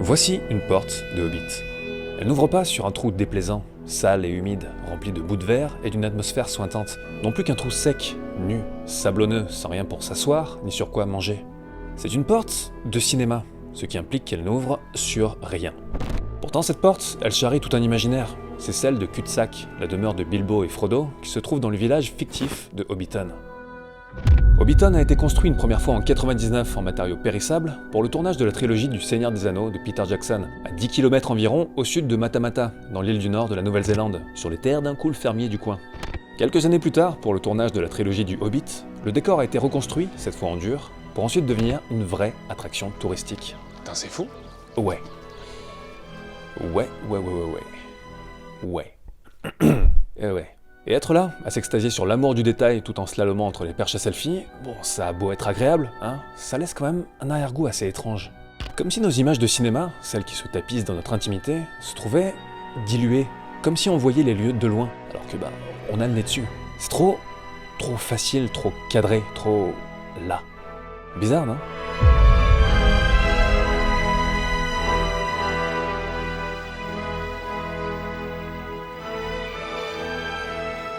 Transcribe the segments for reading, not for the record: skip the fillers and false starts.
Voici une porte de Hobbit. Elle n'ouvre pas sur un trou déplaisant, sale et humide, rempli de bouts de verre et d'une atmosphère sointante. Non plus qu'un trou sec, nu, sablonneux, sans rien pour s'asseoir, ni sur quoi manger. C'est une porte de cinéma, ce qui implique qu'elle n'ouvre sur rien. Pourtant cette porte, elle charrie tout un imaginaire. C'est celle de Cuxac, la demeure de Bilbo et Frodo, qui se trouve dans le village fictif de Hobbiton. Hobbiton a été construit une première fois en 99 en matériaux périssables pour le tournage de la trilogie du Seigneur des Anneaux de Peter Jackson, à 10 km environ au sud de Matamata, dans l'île du Nord de la Nouvelle-Zélande, sur les terres d'un cool fermier du coin. Quelques années plus tard, pour le tournage de la trilogie du Hobbit, le décor a été reconstruit, cette fois en dur, pour ensuite devenir une vraie attraction touristique. Putain, c'est fou. Ouais. Ouais. Ouais. Et être là, à s'extasier sur l'amour du détail tout en slalomant entre les perches à selfie, bon, ça a beau être agréable, hein, ça laisse quand même un arrière-goût assez étrange. Comme si nos images de cinéma, celles qui se tapissent dans notre intimité, se trouvaient diluées, comme si on voyait les lieux de loin, alors que on a le nez dessus. C'est trop facile, trop cadré, trop là. Bizarre, non ?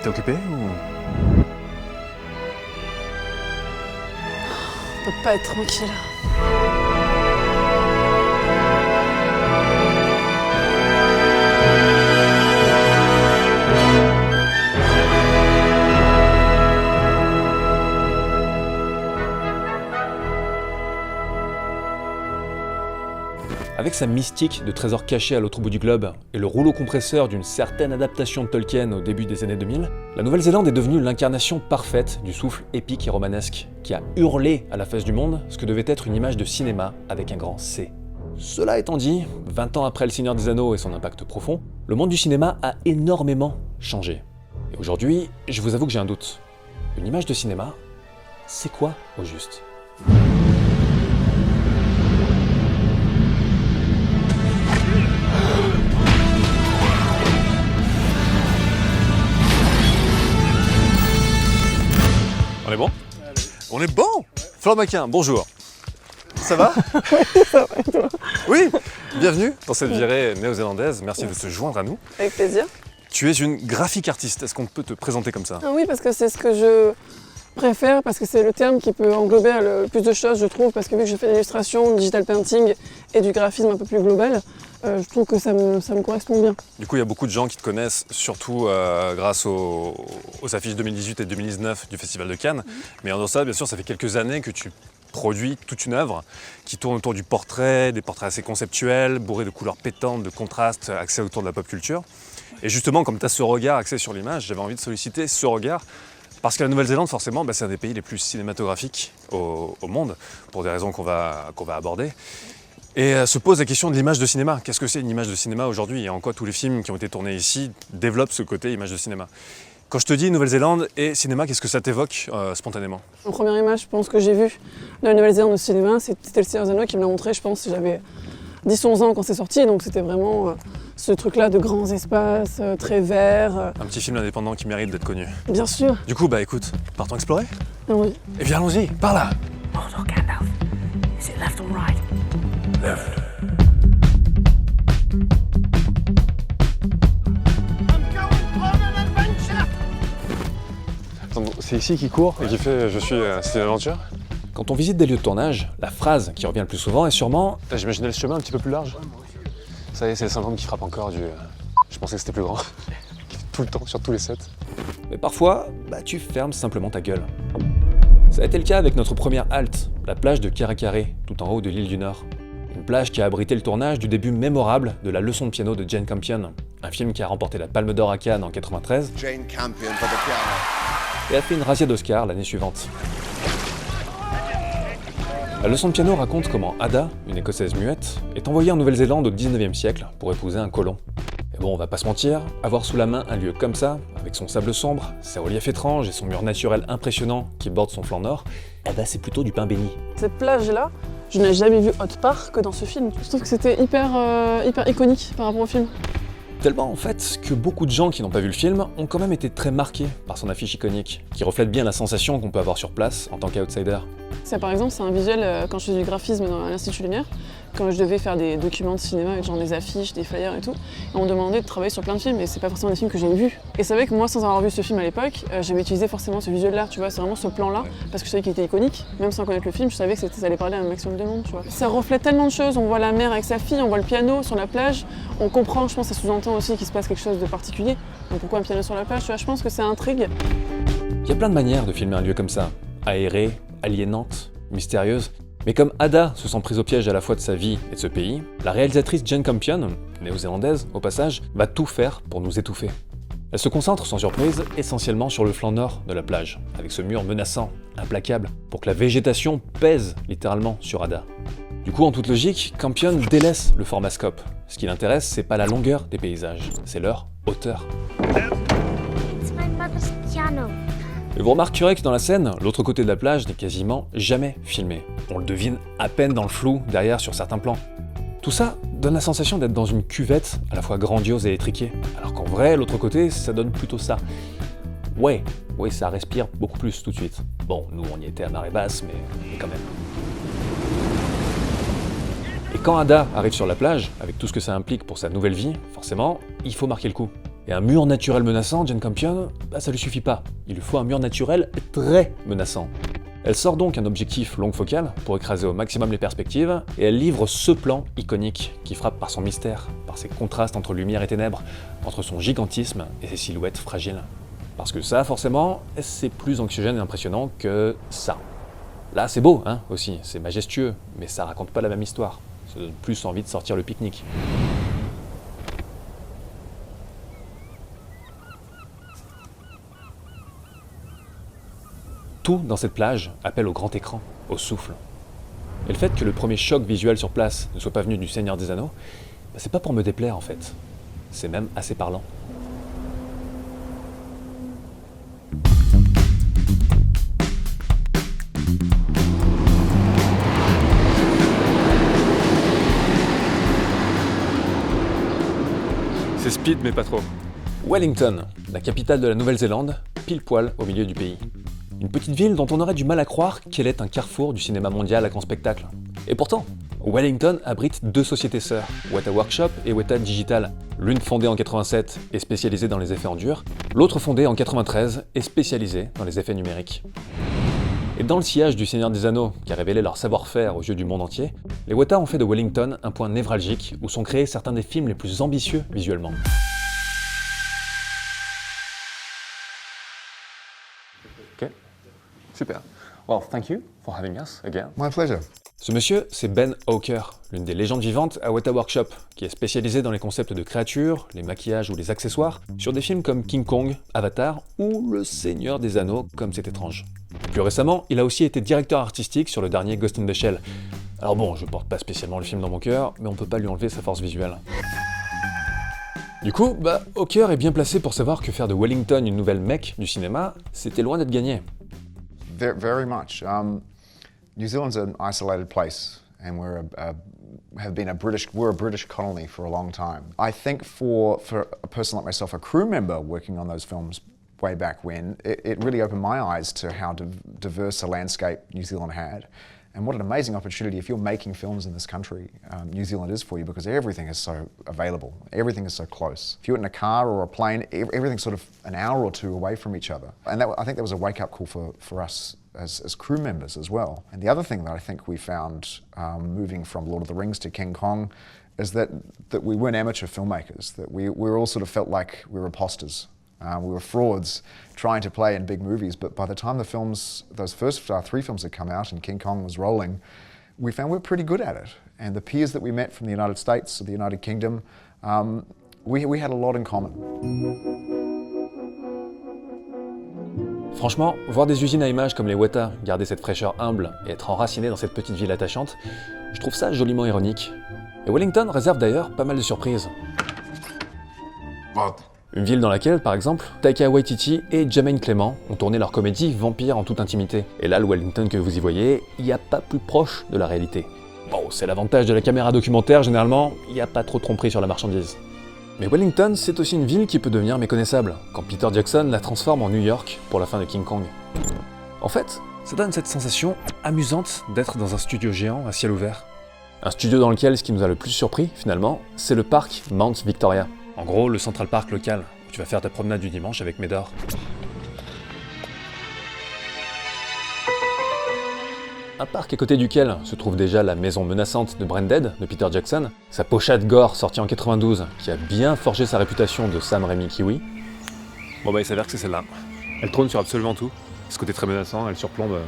T'es occupé ou... On peut pas être tranquille. Avec sa mystique de trésors cachés à l'autre bout du globe et le rouleau compresseur d'une certaine adaptation de Tolkien au début des années 2000, la Nouvelle-Zélande est devenue l'incarnation parfaite du souffle épique et romanesque, qui a hurlé à la face du monde ce que devait être une image de cinéma avec un grand C. Cela étant dit, 20 ans après Le Seigneur des Anneaux et son impact profond, le monde du cinéma a énormément changé. Et aujourd'hui, je vous avoue que j'ai un doute. Une image de cinéma, c'est quoi au juste ? On est bon ? On est bon. Flore Maquin, bonjour. Ça va? Ça va, et toi? Oui, bienvenue dans cette virée néo-zélandaise. Merci de se joindre à nous. Avec plaisir. Tu es une graphic artiste. Est-ce qu'on peut te présenter comme ça ? Ah oui, parce que c'est ce que je préfère, parce que c'est le terme qui peut englober le plus de choses, je trouve, parce que vu que je fais de l'illustration, du digital painting et du graphisme un peu plus global, je trouve que ça me correspond bien. Du coup, il y a beaucoup de gens qui te connaissent, surtout grâce aux affiches 2018 et 2019 du Festival de Cannes. Mais en dehors de ça, bien sûr, ça fait quelques années que tu produis toute une œuvre qui tourne autour du portrait, des portraits assez conceptuels, bourrés de couleurs pétantes, de contrastes, axés autour de la pop culture. Et justement, comme tu as ce regard axé sur l'image, j'avais envie de solliciter ce regard. Parce que la Nouvelle-Zélande, forcément, c'est un des pays les plus cinématographiques au monde, pour des raisons qu'on va aborder. Et se pose la question de l'image de cinéma. Qu'est-ce que c'est une image de cinéma aujourd'hui et en quoi tous les films qui ont été tournés ici développent ce côté image de cinéma. Quand je te dis Nouvelle-Zélande et cinéma, qu'est-ce que ça t'évoque spontanément ? En première image, je pense que j'ai vu de la Nouvelle-Zélande au cinéma, c'était le Seigneur des Anneaux qui me l'a montré, je pense, j'avais 10-11 ans quand c'est sorti, donc c'était vraiment ce truc-là de grands espaces, très verts. Un petit film indépendant qui mérite d'être connu. Bien sûr. Du coup, écoute, partons explorer ? Ah oui. Eh bien, allons-y, par là ! Mordor Gandalf. Is it left or right? Left. C'est ici qu'il court et qui fait je suis c'est une aventure. Quand on visite des lieux de tournage, la phrase qui revient le plus souvent est sûrement J'imaginais le chemin un petit peu plus large. Ça y est, c'est le syndrome qui frappe encore du... Je pensais que c'était plus grand. Tout le temps, sur tous les sets. mais parfois, tu fermes simplement ta gueule. Ça a été le cas avec notre première halte, la plage de Karakaré, tout en haut de l'île du Nord. Une plage qui a abrité le tournage du début mémorable de La leçon de piano de Jane Campion, un film qui a remporté la Palme d'Or à Cannes en 1993 Jane Campion for the piano. et a fait une razzia d'Oscar l'année suivante. La leçon de piano raconte comment Ada, une écossaise muette, est envoyée en Nouvelle-Zélande au 19e siècle pour épouser un colon. Et bon, on va pas se mentir, avoir sous la main un lieu comme ça, avec son sable sombre, ses reliefs étranges et son mur naturel impressionnant qui borde son flanc nord, c'est plutôt du pain béni. Cette plage-là, je n'ai jamais vu autre part que dans ce film. Je trouve que c'était hyper iconique par rapport au film. Tellement en fait que beaucoup de gens qui n'ont pas vu le film ont quand même été très marqués par son affiche iconique, qui reflète bien la sensation qu'on peut avoir sur place en tant qu'outsider. Par exemple, c'est un visuel, quand je fais du graphisme à l'Institut Lumière, quand je devais faire des documents de cinéma avec genre des affiches, des flyers et tout, et on me demandait de travailler sur plein de films, et c'est pas forcément des films que j'ai vus. Et c'est vrai que moi, sans avoir vu ce film à l'époque, j'avais utilisé forcément ce visuel-là, tu vois, c'est vraiment ce plan-là, parce que je savais qu'il était iconique. Même sans connaître le film, je savais que ça allait parler à un maximum de monde, tu vois. Ça reflète tellement de choses, on voit la mère avec sa fille, on voit le piano sur la plage, on comprend, je pense, ça sous-entend aussi qu'il se passe quelque chose de particulier. Donc pourquoi un piano sur la plage, tu vois, je pense que ça intrigue. Il y a plein de manières de filmer un lieu comme ça, aérée, aliénante, mystérieuse. Mais comme Ada se sent prise au piège à la fois de sa vie et de ce pays, la réalisatrice Jane Campion, néo-zélandaise au passage, va tout faire pour nous étouffer. Elle se concentre sans surprise essentiellement sur le flanc nord de la plage, avec ce mur menaçant, implacable, pour que la végétation pèse littéralement sur Ada. Du coup, en toute logique, Campion délaisse le format scope. Ce qui l'intéresse, c'est pas la longueur des paysages, c'est leur hauteur. It's my mother's piano. Et vous remarquerez que dans la scène, l'autre côté de la plage n'est quasiment jamais filmé. On le devine à peine dans le flou derrière sur certains plans. Tout ça donne la sensation d'être dans une cuvette à la fois grandiose et étriquée, alors qu'en vrai, l'autre côté, ça donne plutôt ça. Ouais, ça respire beaucoup plus tout de suite. Bon, nous on y était à marée basse, mais quand même. Et quand Ada arrive sur la plage, avec tout ce que ça implique pour sa nouvelle vie, forcément, il faut marquer le coup. Et un mur naturel menaçant, Jane Campion, ça lui suffit pas. Il lui faut un mur naturel très menaçant. Elle sort donc un objectif longue focale pour écraser au maximum les perspectives, et elle livre ce plan iconique qui frappe par son mystère, par ses contrastes entre lumière et ténèbres, entre son gigantisme et ses silhouettes fragiles. Parce que ça, forcément, c'est plus anxiogène et impressionnant que ça. Là, c'est beau, hein, aussi, c'est majestueux, mais ça raconte pas la même histoire. Ça donne plus envie de sortir le pique-nique. Tout dans cette plage appelle au grand écran, au souffle. Et le fait que le premier choc visuel sur place ne soit pas venu du Seigneur des Anneaux, c'est pas pour me déplaire en fait. C'est même assez parlant. C'est speed mais pas trop. Wellington, la capitale de la Nouvelle-Zélande, pile poil au milieu du pays. Une petite ville dont on aurait du mal à croire qu'elle est un carrefour du cinéma mondial à grand spectacle. Et pourtant, Wellington abrite deux sociétés sœurs, Weta Workshop et Weta Digital. L'une fondée en 87 et spécialisée dans les effets en dur, l'autre fondée en 93 et spécialisée dans les effets numériques. Et dans le sillage du Seigneur des Anneaux, qui a révélé leur savoir-faire aux yeux du monde entier, les Weta ont fait de Wellington un point névralgique où sont créés certains des films les plus ambitieux visuellement. Ok, super. Well, thank you for having us again. My pleasure. Ce monsieur, c'est Ben Hawker, l'une des légendes vivantes à Weta Workshop, qui est spécialisé dans les concepts de créatures, les maquillages ou les accessoires, sur des films comme King Kong, Avatar ou Le Seigneur des Anneaux, comme c'est étrange. Plus récemment, il a aussi été directeur artistique sur le dernier Ghost in the Shell. Alors bon, je porte pas spécialement le film dans mon cœur, mais on peut pas lui enlever sa force visuelle. Du coup, Hawker est bien placé pour savoir que faire de Wellington une nouvelle Mecque du cinéma, c'était loin d'être gagné. Very much. New Zealand's an isolated place, and we're a British colony for a long time. I think for a person like myself, a crew member working on those films way back when, it really opened my eyes to how diverse a landscape New Zealand had. And what an amazing opportunity if you're making films in this country, New Zealand is for you, because everything is so available, everything is so close. If you're in a car or a plane, everything's sort of an hour or two away from each other. And I think that was a wake-up call for us as crew members as well. And the other thing that I think we found moving from Lord of the Rings to King Kong is that we weren't amateur filmmakers, that we all sort of felt like we were imposters. We were frauds trying to play in big movies, but by the time those first three films had come out and King Kong was rolling, we found we were pretty good at it. And the peers that we met from the United States or the United Kingdom, we had a lot in common. Franchement, voir des usines à images comme les Weta garder cette fraîcheur humble et être enracinés dans cette petite ville attachante, je trouve ça joliment ironique. Et Wellington réserve d'ailleurs pas mal de surprises. Une ville dans laquelle, par exemple, Taika Waititi et Jermaine Clement ont tourné leur comédie Vampire en toute intimité. Et là, le Wellington que vous y voyez, il n'y a pas plus proche de la réalité. Bon, c'est l'avantage de la caméra documentaire, généralement, il n'y a pas trop de tromperie sur la marchandise. Mais Wellington, c'est aussi une ville qui peut devenir méconnaissable, quand Peter Jackson la transforme en New York pour la fin de King Kong. En fait, ça donne cette sensation amusante d'être dans un studio géant à ciel ouvert. Un studio dans lequel ce qui nous a le plus surpris, finalement, c'est le parc Mount Victoria. En gros, le Central Park local, où tu vas faire ta promenade du dimanche avec Médor. Un parc à côté duquel se trouve déjà la maison menaçante de Branded de Peter Jackson, sa pochade gore sortie en 92 qui a bien forgé sa réputation de Sam Raimi Kiwi. Bon bah il s'avère que c'est celle-là. Elle trône sur absolument tout. Ce côté très menaçant, elle surplombe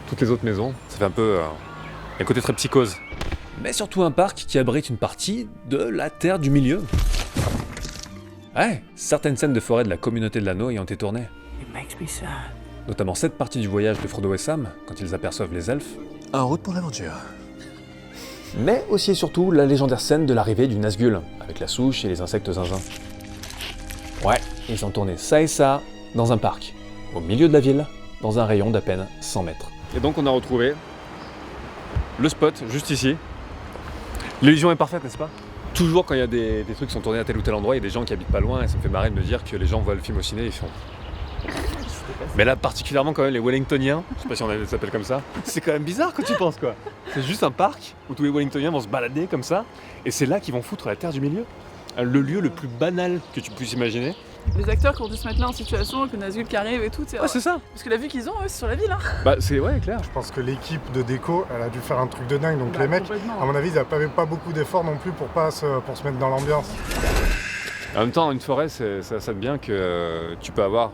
toutes les autres maisons. Ça fait un peu un côté très psychose. Mais surtout un parc qui abrite une partie de la Terre du Milieu. Ouais, certaines scènes de forêt de la communauté de l'anneau y ont été tournées. It makes me sad. Notamment cette partie du voyage de Frodo et Sam, quand ils aperçoivent les elfes. En route pour l'aventure. Mais aussi et surtout la légendaire scène de l'arrivée du Nazgûl, avec la souche et les insectes zinzins. Ouais, ils ont tourné ça et ça dans un parc, au milieu de la ville, dans un rayon d'à peine 100 mètres. Et donc on a retrouvé le spot, juste ici. L'illusion est parfaite, n'est-ce pas? Toujours quand il y a des trucs qui sont tournés à tel ou tel endroit, il y a des gens qui habitent pas loin, et ça me fait marrer de me dire que les gens voient le film au ciné et ils font... Mais là, particulièrement quand même les Wellingtoniens, je sais pas si on s'appelle comme ça, c'est quand même bizarre quand tu penses quoi. C'est juste un parc où tous les Wellingtoniens vont se balader comme ça, et c'est là qu'ils vont foutre la Terre du Milieu. Le lieu le plus banal que tu puisses imaginer. Les acteurs qui ont dû se mettre là en situation, avec le Nazgûl qui arrive et tout, Ouais, c'est ça. Parce que la vue qu'ils ont, eux, c'est sur la ville, hein. Bah c'est ouais, clair. Je pense que l'équipe de déco, elle a dû faire un truc de dingue. Donc Bah, les mecs, complètement. à mon avis, ils n'avaient pas beaucoup d'efforts non plus pour se mettre dans l'ambiance. En même temps, une forêt, c'est ça de bien que tu peux avoir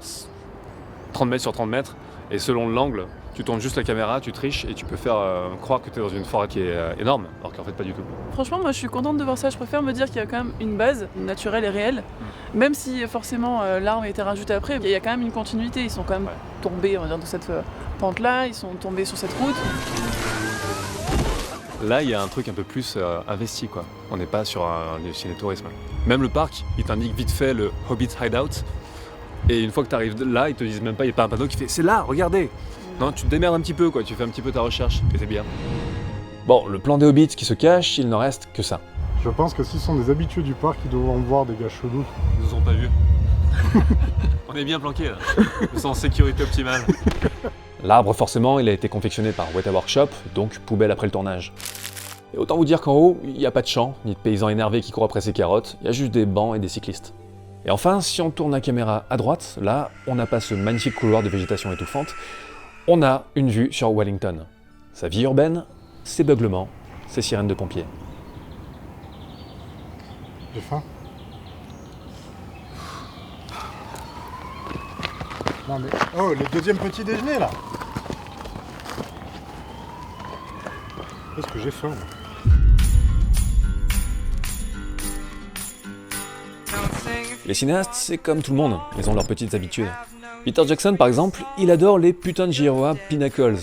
30 mètres sur 30 mètres, et selon l'angle, tu tournes juste la caméra, tu triches, et tu peux faire croire que tu es dans une forêt qui est énorme, alors qu'en fait pas du tout. Franchement, moi je suis contente de voir ça. Je préfère me dire qu'il y a quand même une base naturelle et réelle. Même si forcément l'arme a été rajoutée après, il y a quand même une continuité. Ils sont quand même tombés, on va dire, de cette pente-là, ils sont tombés sur cette route. Là, il y a un truc un peu plus investi, quoi. On n'est pas sur un ciné-tourisme. Même le parc, il t'indique vite fait le Hobbit Hideout, et une fois que tu arrives là, ils te disent même pas, il n'y a pas un panneau qui fait « c'est là, regardez !» Non, tu te démerdes un petit peu, quoi. Tu fais un petit peu ta recherche, et c'est bien. Bon, le plan des Hobbits qui se cache, il n'en reste que ça. Je pense que s'ils sont des habitués du parc, ils doivent voir des gars chelous. Ils nous ont pas vus. On est bien planqués là. Ils sont en sécurité optimale. L'arbre, forcément, il a été confectionné par Weta Workshop, donc poubelle après le tournage. Et autant vous dire qu'en haut, il n'y a pas de champs, ni de paysans énervés qui courent après ses carottes, il y a juste des bancs et des cyclistes. Et enfin, si on tourne la caméra à droite, là, on n'a pas ce magnifique couloir de végétation étouffante, on a une vue sur Wellington. Sa vie urbaine, ses beuglements, ses sirènes de pompiers. J'ai faim. Non mais... Oh, le deuxième petit déjeuner là. Qu'est-ce que j'ai faim moi. Les cinéastes, c'est comme tout le monde, ils ont leurs petites habitudes. Peter Jackson, par exemple, il adore les putains de gyroas pinnacles.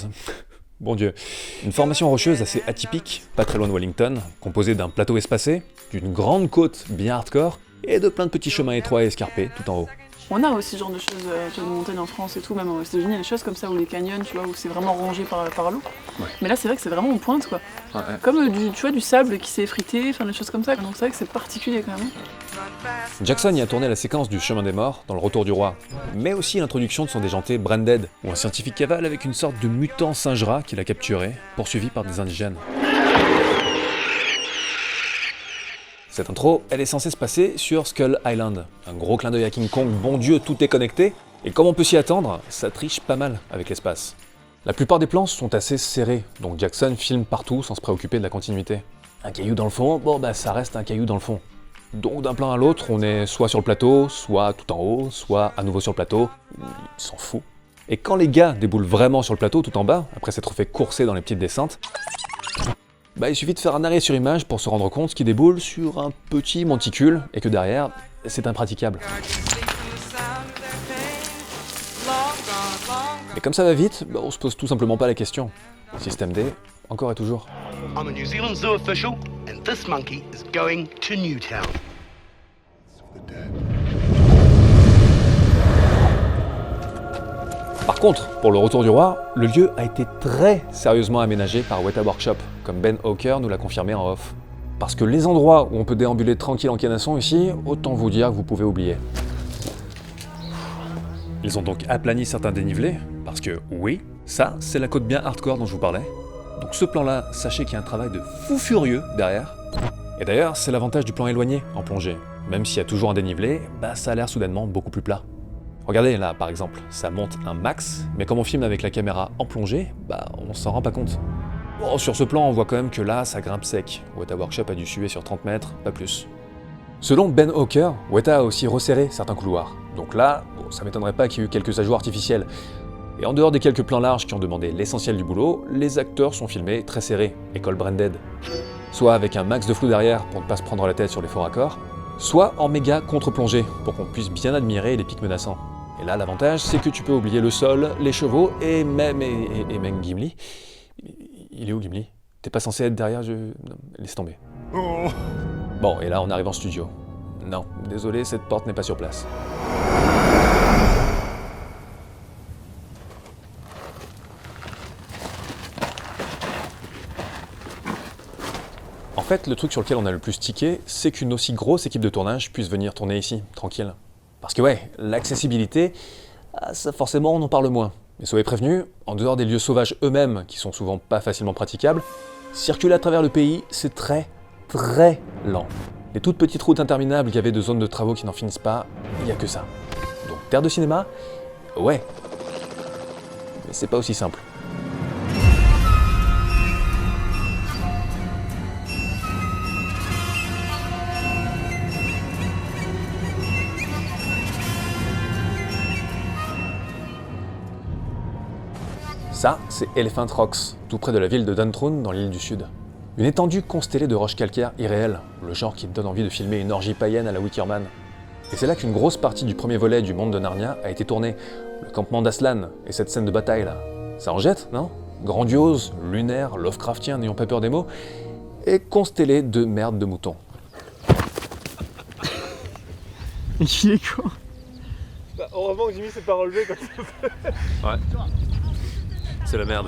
Bon Dieu. Une formation rocheuse assez atypique, pas très loin de Wellington, composée d'un plateau espacé, d'une grande côte bien hardcore, et de plein de petits chemins étroits et escarpés tout en haut. On a aussi ce genre de choses, de montagnes en France et tout, même aux États-Unis, des choses comme ça, ou les canyons, tu vois, où c'est vraiment rongé par l'eau. Ouais. Mais là, c'est vrai que c'est vraiment en pointe, quoi. Ouais. Comme tu vois, du sable qui s'est effrité, enfin des choses comme ça. Donc c'est vrai que c'est particulier quand même. Jackson y a tourné la séquence du chemin des morts dans Le Retour du Roi, mais aussi l'introduction de son déjanté Branded, où un scientifique cavale avec une sorte de mutant singe-rat qu'il a capturé, poursuivi par des indigènes. Cette intro, elle est censée se passer sur Skull Island. Un gros clin d'œil à King Kong, bon Dieu, tout est connecté, et comme on peut s'y attendre, ça triche pas mal avec l'espace. La plupart des plans sont assez serrés, donc Jackson filme partout sans se préoccuper de la continuité. Un caillou dans le fond, bon bah ça reste un caillou dans le fond. Donc d'un plan à l'autre, on est soit sur le plateau, soit tout en haut, soit à nouveau sur le plateau, il s'en fout. Et quand les gars déboulent vraiment sur le plateau tout en bas, après s'être fait courser dans les petites descentes, bah il suffit de faire un arrêt sur image pour se rendre compte qu'ils déboulent sur un petit monticule et que derrière, c'est impraticable. Et comme ça va vite, bah on se pose tout simplement pas la question. Système D, encore et toujours. I'm a New Zealand zoo official, and this monkey is going to Newtown. Par contre, pour le Retour du Roi, le lieu a été très sérieusement aménagé par Weta Workshop, comme Ben Hawker nous l'a confirmé en off. Parce que les endroits où on peut déambuler tranquille en canasson ici, autant vous dire que vous pouvez oublier. Ils ont donc aplani certains dénivelés, parce que oui, ça, c'est la côte bien hardcore dont je vous parlais. Donc ce plan-là, sachez qu'il y a un travail de fou furieux derrière. Et d'ailleurs, c'est l'avantage du plan éloigné en plongée. Même s'il y a toujours un dénivelé, ça a l'air soudainement beaucoup plus plat. Regardez là par exemple, ça monte un max, mais comme on filme avec la caméra en plongée, on s'en rend pas compte. Bon, sur ce plan, on voit quand même que là, ça grimpe sec. Weta Workshop a dû suer sur 30 mètres, pas plus. Selon Ben Hawker, Weta a aussi resserré certains couloirs. Donc là, ça m'étonnerait pas qu'il y ait eu quelques ajouts artificiels. Et en dehors des quelques plans larges qui ont demandé l'essentiel du boulot, les acteurs sont filmés très serrés, école Branded. Soit avec un max de flou derrière pour ne pas se prendre la tête sur les faux raccords, soit en méga contre-plongée pour qu'on puisse bien admirer les pics menaçants. Et là, l'avantage, c'est que tu peux oublier le sol, les chevaux et même Gimli. Il est où Gimli? T'es pas censé être derrière, Non, laisse tomber. Oh. Bon, et là, on arrive en studio. Non, désolé, cette porte n'est pas sur place. En fait, le truc sur lequel on a le plus tiqué, c'est qu'une aussi grosse équipe de tournage puisse venir tourner ici, tranquille. Parce que ouais, l'accessibilité, ça forcément on en parle moins. Mais soyez prévenus, en dehors des lieux sauvages eux-mêmes, qui sont souvent pas facilement praticables, circuler à travers le pays, c'est très, très lent. Les toutes petites routes interminables gavées de zones de travaux qui n'en finissent pas, il n'y a que ça. Donc terre de cinéma, ouais. Mais c'est pas aussi simple. Ça, c'est Elephant Rocks, tout près de la ville de Duntroon, dans l'île du Sud. Une étendue constellée de roches calcaires irréelles, le genre qui te donne envie de filmer une orgie païenne à la Wickerman. Et c'est là qu'une grosse partie du premier volet du Monde de Narnia a été tournée, le campement d'Aslan et cette scène de bataille là. Ça en jette, non? Grandiose, lunaire, Lovecraftien, n'ayons pas peur des mots, et constellé de merde de moutons. Il est con. Heureusement que Jimmy s'est pas relevé comme ça. Ouais. C'est la merde.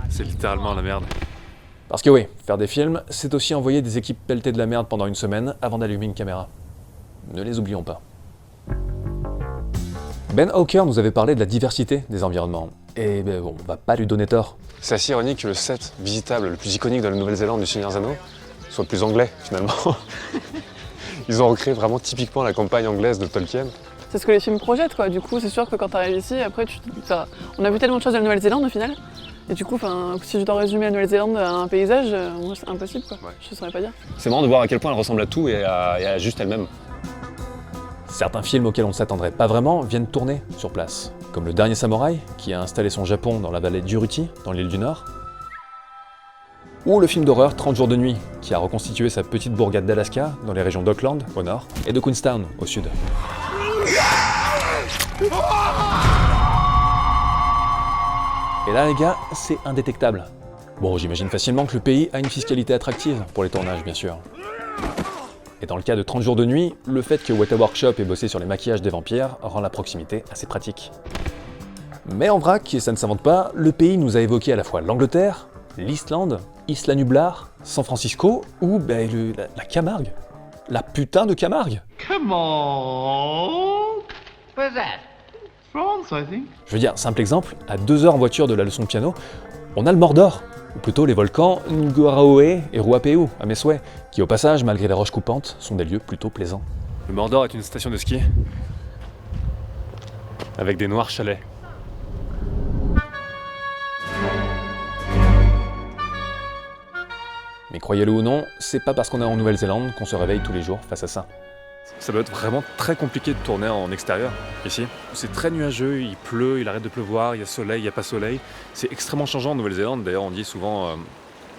C'est littéralement la merde. Parce que oui, faire des films, c'est aussi envoyer des équipes pelletées de la merde pendant une semaine avant d'allumer une caméra. Ne les oublions pas. Ben Hawker nous avait parlé de la diversité des environnements. Et on va pas lui donner tort. C'est assez ironique que le set visitable le plus iconique de la Nouvelle-Zélande du Seigneur des Anneaux soit le plus anglais, finalement. Ils ont recréé vraiment typiquement la campagne anglaise de Tolkien. C'est ce que les films projettent, quoi. Du coup, c'est sûr que quand t'arrives ici, après, on a vu tellement de choses de la Nouvelle-Zélande au final. Et du coup, si je dois résumer la Nouvelle-Zélande à un paysage, moi, c'est impossible, quoi. Ouais. Je saurais pas dire. C'est marrant de voir à quel point elle ressemble à tout et à juste elle-même. Certains films auxquels on ne s'attendrait pas vraiment viennent tourner sur place, comme Le Dernier Samouraï, qui a installé son Japon dans la vallée d'Uruti, dans l'île du Nord, ou le film d'horreur 30 jours de nuit, qui a reconstitué sa petite bourgade d'Alaska, dans les régions d'Auckland, au nord, et de Queenstown, au sud. Et là, les gars, c'est indétectable. Bon, j'imagine facilement que le pays a une fiscalité attractive pour les tournages, bien sûr. Et dans le cas de 30 jours de nuit, le fait que Weta Workshop ait bossé sur les maquillages des vampires rend la proximité assez pratique. Mais en vrac, et ça ne s'invente pas, le pays nous a évoqué à la fois l'Angleterre, l'Islande, Isla Nublar, San Francisco ou la Camargue. La putain de Camargue. Come on! Where's that? France, I think. Je veux dire, simple exemple, à 2 heures en voiture de la leçon de piano, on a le Mordor, ou plutôt les volcans Nguaraoe et Ruapeu, à mes souhaits, qui au passage, malgré les roches coupantes, sont des lieux plutôt plaisants. Le Mordor est une station de ski avec des noirs chalets. Mais croyez-le ou non, c'est pas parce qu'on est en Nouvelle-Zélande qu'on se réveille tous les jours face à ça. Ça doit être vraiment très compliqué de tourner en extérieur, ici. C'est très nuageux, il pleut, il arrête de pleuvoir, il y a soleil, il n'y a pas soleil. C'est extrêmement changeant en Nouvelle-Zélande. D'ailleurs, on dit souvent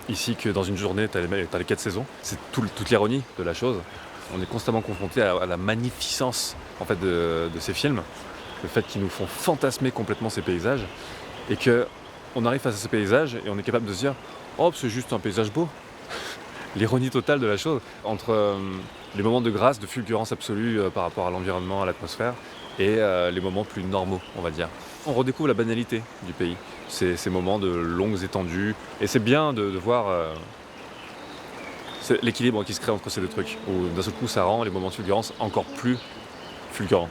ici que dans une journée, t'as les 4 saisons. C'est toute l'ironie de la chose. On est constamment confronté à la magnificence en fait, de ces films. Le fait qu'ils nous font fantasmer complètement ces paysages. Et qu'on arrive face à ces paysages et on est capable de se dire « Oh, c'est juste un paysage beau !» L'ironie totale de la chose, entre les moments de grâce, de fulgurance absolue par rapport à l'environnement, à l'atmosphère, et les moments plus normaux, on va dire. On redécouvre la banalité du pays, ces moments de longues étendues, et c'est bien de voir l'équilibre qui se crée entre ces deux trucs, où d'un seul coup ça rend les moments de fulgurance encore plus fulgurants.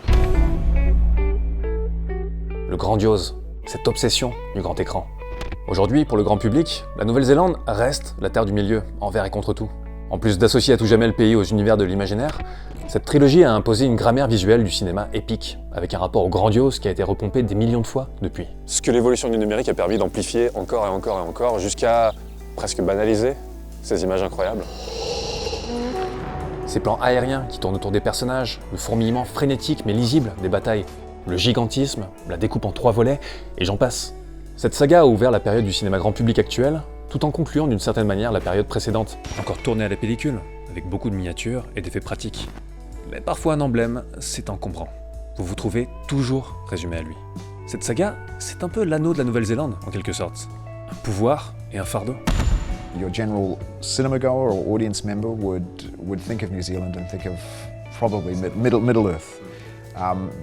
Le grandiose, cette obsession du grand écran. Aujourd'hui, pour le grand public, la Nouvelle-Zélande reste la terre du milieu, envers et contre tout. En plus d'associer à tout jamais le pays aux univers de l'imaginaire, cette trilogie a imposé une grammaire visuelle du cinéma épique, avec un rapport au grandiose qui a été repompé des millions de fois depuis. Ce que l'évolution du numérique a permis d'amplifier encore et encore et encore, jusqu'à presque banaliser ces images incroyables. Ces plans aériens qui tournent autour des personnages, le fourmillement frénétique mais lisible des batailles, le gigantisme, la découpe en 3 volets, et j'en passe. Cette saga a ouvert la période du cinéma grand public actuel, tout en concluant d'une certaine manière la période précédente, encore tournée à la pellicule, avec beaucoup de miniatures et d'effets pratiques. Mais parfois un emblème, c'est encombrant. Vous vous trouvez toujours résumé à lui. Cette saga, c'est un peu l'anneau de la Nouvelle-Zélande, en quelque sorte. Un pouvoir et un fardeau. Your general cinema goer or audience member would think of New Zealand and think of probably Middle Earth.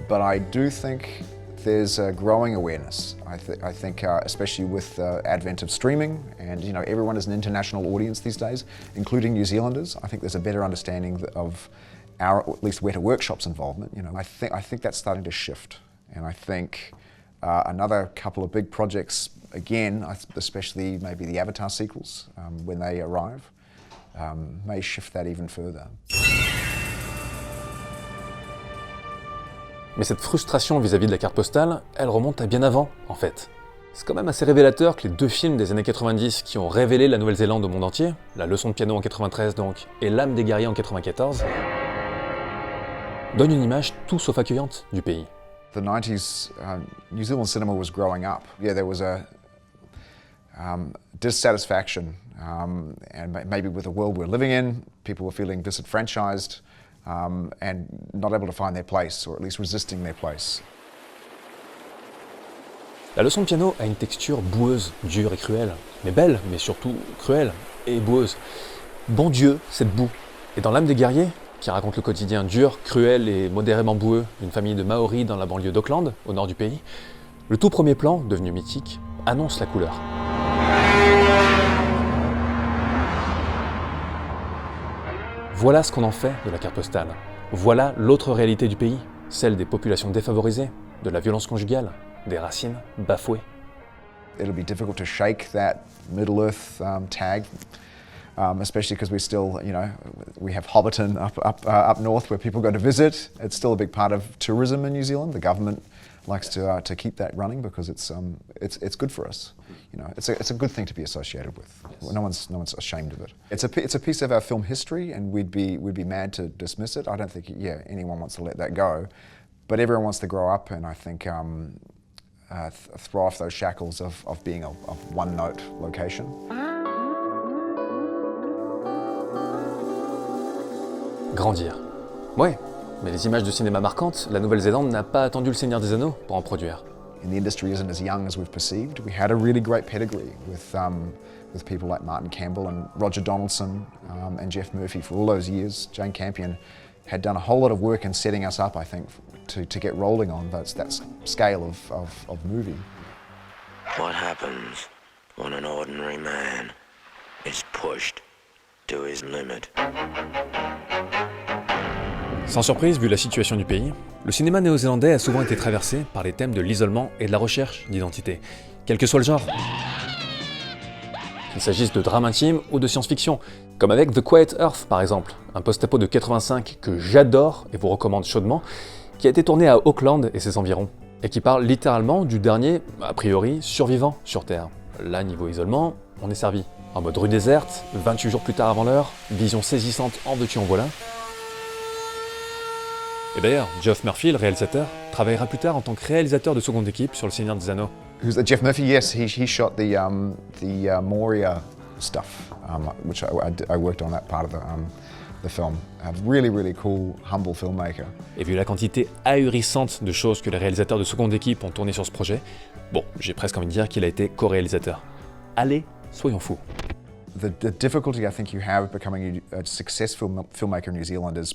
But I do think there's a growing awareness. I think especially with the advent of streaming and everyone is an international audience these days, including New Zealanders. I think there's a better understanding of our, at least Weta Workshop's involvement. I think that's starting to shift, and I think another couple of big projects, again, especially maybe the Avatar sequels when they arrive, may shift that even further. Mais cette frustration vis-à-vis de la carte postale, elle remonte à bien avant, en fait. C'est quand même assez révélateur que les 2 films des années 90 qui ont révélé la Nouvelle-Zélande au monde entier, La leçon de piano en 93 donc, et L'âme des guerriers en 94, donnent une image tout sauf accueillante du pays. The 90s, New Zealand cinema was growing up. Yeah, there was a dissatisfaction, and maybe with the world we're living in, people were feeling disenfranchised and not able to find their place, or at least resisting their place. La leçon de piano a une texture boueuse, dure et cruelle, mais belle, mais surtout cruelle et boueuse. Bon Dieu, cette boue. Et dans L'âme des guerriers, qui raconte le quotidien dur, cruel et modérément boueux d'une famille de Maoris dans la banlieue d'Auckland, au nord du pays, le tout premier plan, devenu mythique, annonce la couleur. Voilà ce qu'on en fait de la carte postale. Voilà l'autre réalité du pays, celle des populations défavorisées, de la violence conjugale, des racines bafouées. It'll be difficult to shake that Middle Earth tag. Especially because we still, we have Hobbiton up north where people go to visit. It's still a big part of tourism in New Zealand. The government likes to keep that running because it's good for us. It's a good thing to be associated with. No one's ashamed of it. It's a piece of our film history, and we'd be mad to dismiss it. I don't think anyone wants to let that go, but everyone wants to grow up, and I think throw off those shackles of being a one-note location. Grandir. Ouais, mais les images de cinéma marquantes, la Nouvelle-Zélande n'a pas attendu le Seigneur des Anneaux pour en produire. And the industry isn't as young as we've perceived. We had a really great pedigree with people like Martin Campbell and Roger Donaldson and Jeff Murphy for all those years. Jane Campion had done a whole lot of work in setting us up, I think, to get rolling on that scale of movie. What happens when an ordinary man is pushed to his limit? Sans surprise, vu la situation du pays, le cinéma néo-zélandais a souvent été traversé par les thèmes de l'isolement et de la recherche d'identité, quel que soit le genre. Qu'il s'agisse de drame intime ou de science-fiction, comme avec The Quiet Earth par exemple, un post-apo de 85 que j'adore et vous recommande chaudement, qui a été tourné à Auckland et ses environs, et qui parle littéralement du dernier, a priori, survivant sur Terre. Là, niveau isolement, on est servi. En mode rue déserte, 28 jours plus tard avant l'heure, vision saisissante en veux-tu en voilà. Et d'ailleurs, Geoff Murphy, le réalisateur, travaillera plus tard en tant que réalisateur de seconde équipe sur Le Seigneur des Anneaux. Jeff Murphy? Yes, he shot the Moria stuff, which I worked on that part of the film. A really, really cool, humble filmmaker. Et vu la quantité ahurissante de choses que les réalisateurs de seconde équipe ont tourné sur ce projet, bon, j'ai presque envie de dire qu'il a été co-réalisateur. Allez, soyons fous. The difficulty I think you have becoming a successful filmmaker in New Zealand is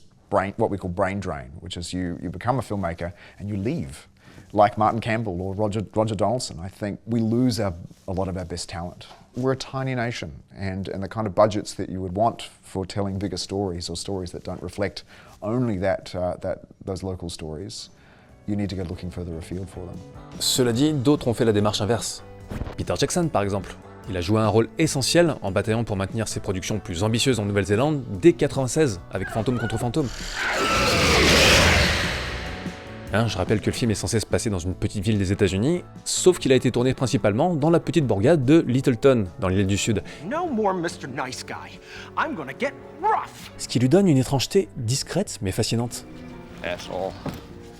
what we call brain drain, which is you become a filmmaker and you leave. Like Martin Campbell or Roger Donaldson, I think we lose a lot of our best talent. We're a tiny nation, and the kind of budgets that you would want for telling bigger stories or stories that don't reflect only those local stories, you need to go looking further afield for them. Cela dit, d'autres ont fait la démarche inverse. Peter Jackson, par exemple. Il a joué un rôle essentiel en bataillant pour maintenir ses productions plus ambitieuses en Nouvelle-Zélande dès 96 avec Fantôme contre Fantôme. Je rappelle que le film est censé se passer dans une petite ville des États-Unis, sauf qu'il a été tourné principalement dans la petite bourgade de Littleton, dans l'île du Sud. No more Mr. Nice Guy. I'm gonna get rough. Ce qui lui donne une étrangeté discrète mais fascinante.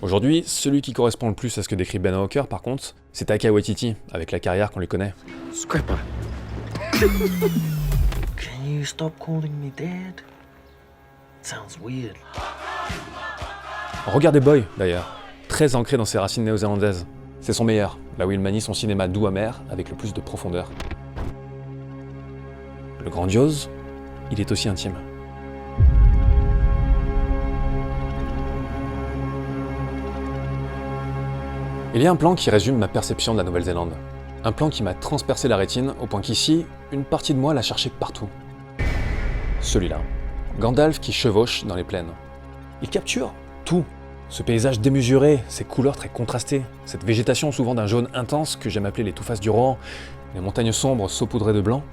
Aujourd'hui, celui qui correspond le plus à ce que décrit Ben Hawker, par contre, c'est Taika Waititi, avec la carrière qu'on lui connaît. Scripper. Can you stop calling me dad? Sounds weird. Regardez Boy, d'ailleurs, très ancré dans ses racines néo-zélandaises. C'est son meilleur, là où il manie son cinéma doux amer avec le plus de profondeur. Le grandiose, il est aussi intime. Il y a un plan qui résume ma perception de la Nouvelle-Zélande. Un plan qui m'a transpercé la rétine au point qu'ici, une partie de moi l'a cherché partout. Celui-là. Gandalf qui chevauche dans les plaines. Il capture tout. Ce paysage démesuré, ces couleurs très contrastées, cette végétation souvent d'un jaune intense que j'aime appeler les touffasses du Rohan, les montagnes sombres saupoudrées de blanc.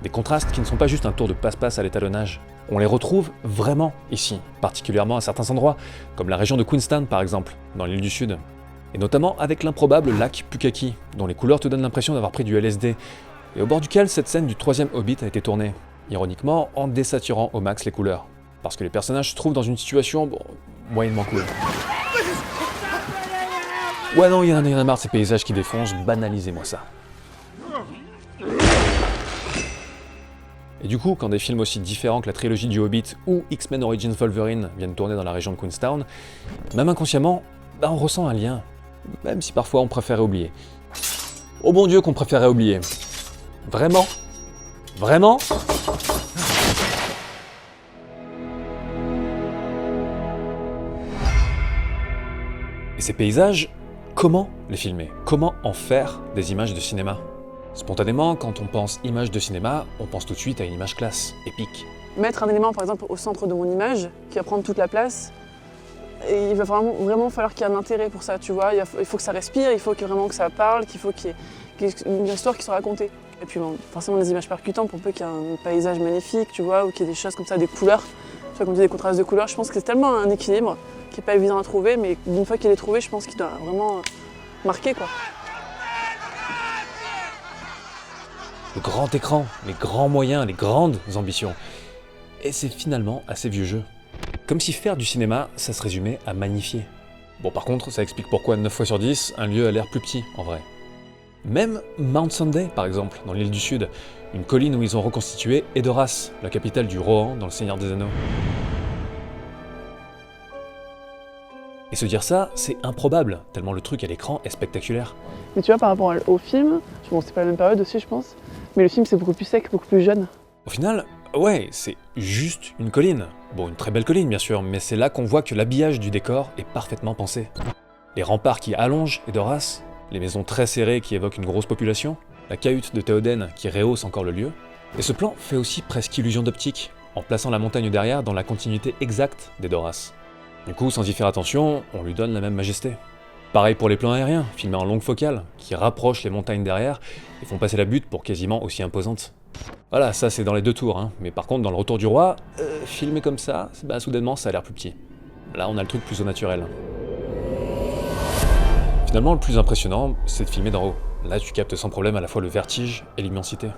Des contrastes qui ne sont pas juste un tour de passe-passe à l'étalonnage. On les retrouve vraiment ici, particulièrement à certains endroits, comme la région de Queenstown par exemple, dans l'île du Sud. Et notamment avec l'improbable lac Pukaki, dont les couleurs te donnent l'impression d'avoir pris du LSD, et au bord duquel cette scène du 3e Hobbit a été tournée, ironiquement en désaturant au max les couleurs, parce que les personnages se trouvent dans une situation, moyennement cool. Ouais non, il y en a marre de ces paysages qui défoncent, banalisez-moi ça. Et du coup, quand des films aussi différents que la trilogie du Hobbit ou X-Men Origins Wolverine viennent tourner dans la région de Queenstown, même inconsciemment, on ressent un lien, même si parfois on préférait oublier. Oh bon Dieu qu'on préférait oublier. Vraiment ? Vraiment ? Et ces paysages, comment les filmer ? Comment en faire des images de cinéma ? Spontanément, quand on pense image de cinéma, on pense tout de suite à une image classe, épique. Mettre un élément, par exemple, au centre de mon image, qui va prendre toute la place, et il va vraiment falloir qu'il y ait un intérêt pour ça, tu vois. Il faut que ça respire, il faut vraiment que ça parle, qu'il faut qu'il y ait une histoire qui soit racontée. Et puis bon, forcément des images percutantes, pour peu qu'il y ait un paysage magnifique, tu vois, ou qu'il y ait des choses comme ça, des couleurs. Tu vois, comme tu dis, des contrastes de couleurs, je pense que c'est tellement un équilibre qui n'est pas évident à trouver, mais d'une fois qu'il est trouvé, je pense qu'il doit vraiment marquer, quoi. Le grand écran, les grands moyens, les grandes ambitions. Et c'est finalement assez vieux jeu. Comme si faire du cinéma, ça se résumait à magnifier. Bon par contre, ça explique pourquoi 9 fois sur 10, un lieu a l'air plus petit, en vrai. Même Mount Sunday, par exemple, dans l'île du Sud, une colline où ils ont reconstitué Edoras, la capitale du Rohan dans Le Seigneur des Anneaux. Et se dire ça, c'est improbable, tellement le truc à l'écran est spectaculaire. Mais tu vois, par rapport au film, bon, c'est pas la même période aussi, je pense, mais le film c'est beaucoup plus sec, beaucoup plus jeune. Au final, ouais, c'est juste une colline. Bon, une très belle colline bien sûr, mais c'est là qu'on voit que l'habillage du décor est parfaitement pensé. Les remparts qui allongent Edoras, les maisons très serrées qui évoquent une grosse population, la cahute de Théoden qui rehausse encore le lieu. Et ce plan fait aussi presque illusion d'optique, en plaçant la montagne derrière dans la continuité exacte d'Edoras. Du coup, sans y faire attention, on lui donne la même majesté. Pareil pour les plans aériens, filmés en longue focale, qui rapprochent les montagnes derrière et font passer la butte pour quasiment aussi imposante. Voilà, ça c'est dans les deux tours, hein. Mais par contre dans le Retour du Roi, filmé comme ça, soudainement ça a l'air plus petit. Là on a le truc plus au naturel. Finalement le plus impressionnant, c'est de filmer d'en haut. Là tu captes sans problème à la fois le vertige et l'immensité.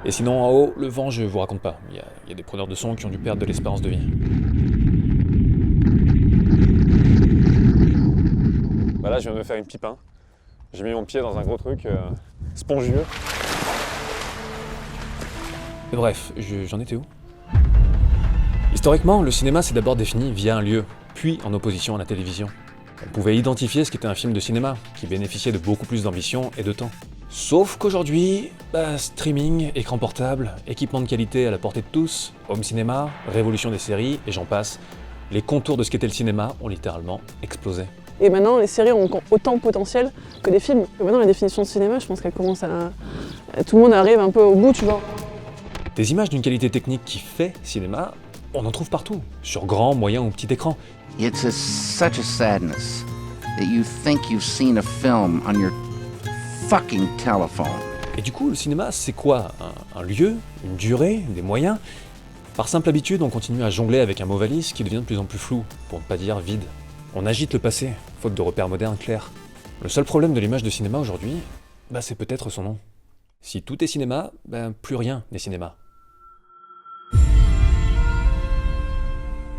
Et sinon en haut, le vent je vous raconte pas, il y a des preneurs de son qui ont dû perdre de l'espérance de vie. Bah là je viens de me faire une pipe, hein. J'ai mis mon pied dans un gros truc spongieux. Et bref, j'en étais où ? Historiquement, le cinéma s'est d'abord défini via un lieu, puis en opposition à la télévision. On pouvait identifier ce qu'était un film de cinéma, qui bénéficiait de beaucoup plus d'ambition et de temps. Sauf qu'aujourd'hui, streaming, écran portable, équipement de qualité à la portée de tous, home cinéma, révolution des séries, et j'en passe, les contours de ce qu'était le cinéma ont littéralement explosé. Et maintenant, les séries ont encore autant de potentiel que les films. Et maintenant, la définition de cinéma, je pense qu'elle commence à... Tout le monde arrive un peu au bout, tu vois. Des images d'une qualité technique qui fait cinéma, on en trouve partout, sur grand, moyen ou petit écran. It's such a sadness that you think you've seen a film on your fucking telephone. Et du coup, le cinéma, c'est quoi? Un lieu, une durée, des moyens? Par simple habitude, on continue à jongler avec un mot valise qui devient de plus en plus flou, pour ne pas dire vide. On agite le passé, faute de repères modernes clairs. Le seul problème de l'image de cinéma aujourd'hui, c'est peut-être son nom. Si tout est cinéma, plus rien n'est cinéma.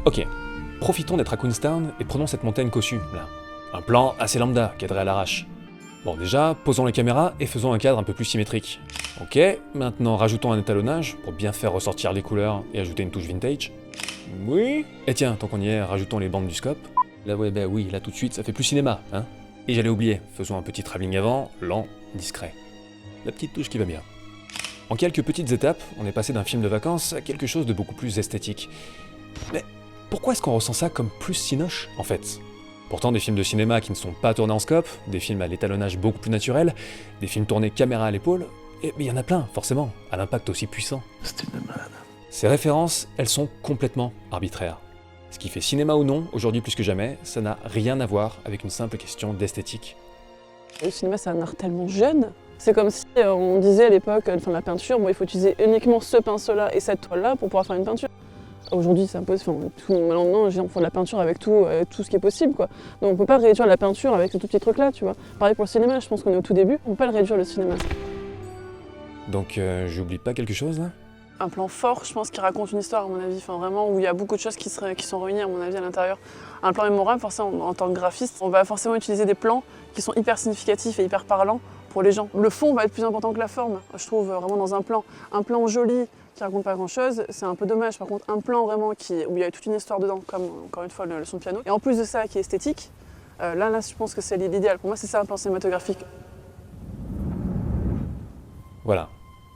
Ok, profitons d'être à Queenstown et prenons cette montagne cossue, là. Un plan assez lambda, cadré à l'arrache. Bon déjà, posons les caméras et faisons un cadre un peu plus symétrique. Ok, maintenant rajoutons un étalonnage pour bien faire ressortir les couleurs et ajouter une touche vintage. Oui. Et tiens, tant qu'on y est, rajoutons les bandes du scope. Là oui, là tout de suite, ça fait plus cinéma, hein. Et j'allais oublier, faisons un petit travelling avant, lent, discret. La petite touche qui va bien. En quelques petites étapes, on est passé d'un film de vacances à quelque chose de beaucoup plus esthétique. Mais pourquoi est-ce qu'on ressent ça comme plus cinoche, en fait? Pourtant, des films de cinéma qui ne sont pas tournés en scope, des films à l'étalonnage beaucoup plus naturel, des films tournés caméra à l'épaule, il y en a plein, forcément, à l'impact aussi puissant. Ces références, elles sont complètement arbitraires. Ce qui fait cinéma ou non, aujourd'hui plus que jamais, ça n'a rien à voir avec une simple question d'esthétique. Le cinéma, c'est un art tellement jeune. C'est comme si on disait à l'époque, la peinture, il faut utiliser uniquement ce pinceau-là et cette toile-là pour pouvoir faire une peinture. Aujourd'hui, c'est impossible. Maintenant, on fait de la peinture avec tout ce qui est possible, quoi. Donc on peut pas réduire la peinture avec ce tout petit truc-là, tu vois. Pareil pour le cinéma, je pense qu'on est au tout début, on peut pas le réduire le cinéma. Donc j'oublie pas quelque chose là? Un plan fort, je pense, qui raconte une histoire, à mon avis. Vraiment, où il y a beaucoup de choses qui sont réunies, à mon avis, à l'intérieur. Un plan mémorable, forcément, en tant que graphiste, on va forcément utiliser des plans qui sont hyper significatifs et hyper parlants pour les gens. Le fond va être plus important que la forme, je trouve, vraiment dans un plan. Un plan joli, qui raconte pas grand chose, c'est un peu dommage. Par contre, un plan vraiment où il y a toute une histoire dedans, comme encore une fois le son de piano, et en plus de ça qui est esthétique, là je pense que c'est l'idéal. Pour moi, c'est ça un plan cinématographique. Voilà,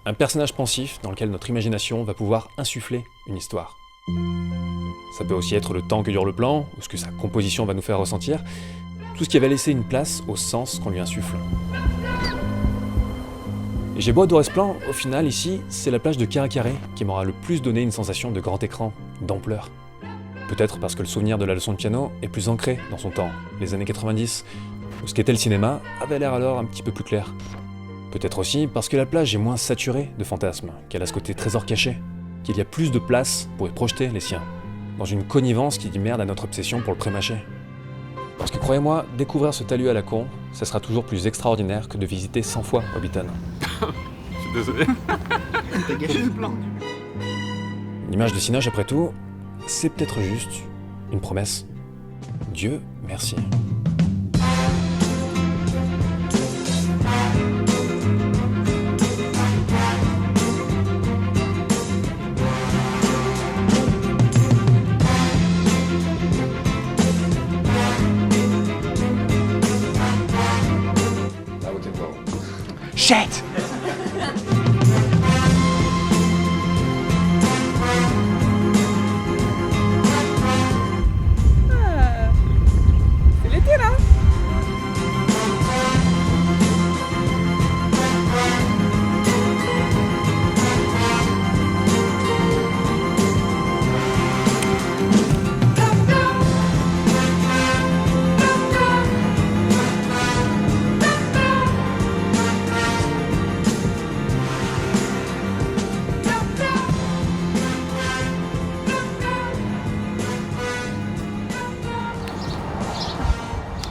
un personnage pensif dans lequel notre imagination va pouvoir insuffler une histoire. Ça peut aussi être le temps que dure le plan, ou ce que sa composition va nous faire ressentir, tout ce qui va laisser une place au sens qu'on lui insuffle. Et j'ai beau adorer ce plan, au final, ici, c'est la plage de Caracaré qui m'aura le plus donné une sensation de grand écran, d'ampleur. Peut-être parce que le souvenir de la leçon de piano est plus ancré dans son temps, les années 90, où ce qu'était le cinéma avait l'air alors un petit peu plus clair. Peut-être aussi parce que la plage est moins saturée de fantasmes, qu'elle a ce côté trésor caché, qu'il y a plus de place pour y projeter les siens, dans une connivence qui dit merde à notre obsession pour le pré-mâché. Parce que croyez-moi, découvrir ce talus à la con, ça sera toujours plus extraordinaire que de visiter 100 fois Hobbiton. Je suis désolé. T'as gâché le plan. Une image de cinoche, après tout, c'est peut-être juste une promesse. Dieu merci. Shit! C'est l'été là.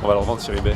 On va le revendre sur eBay.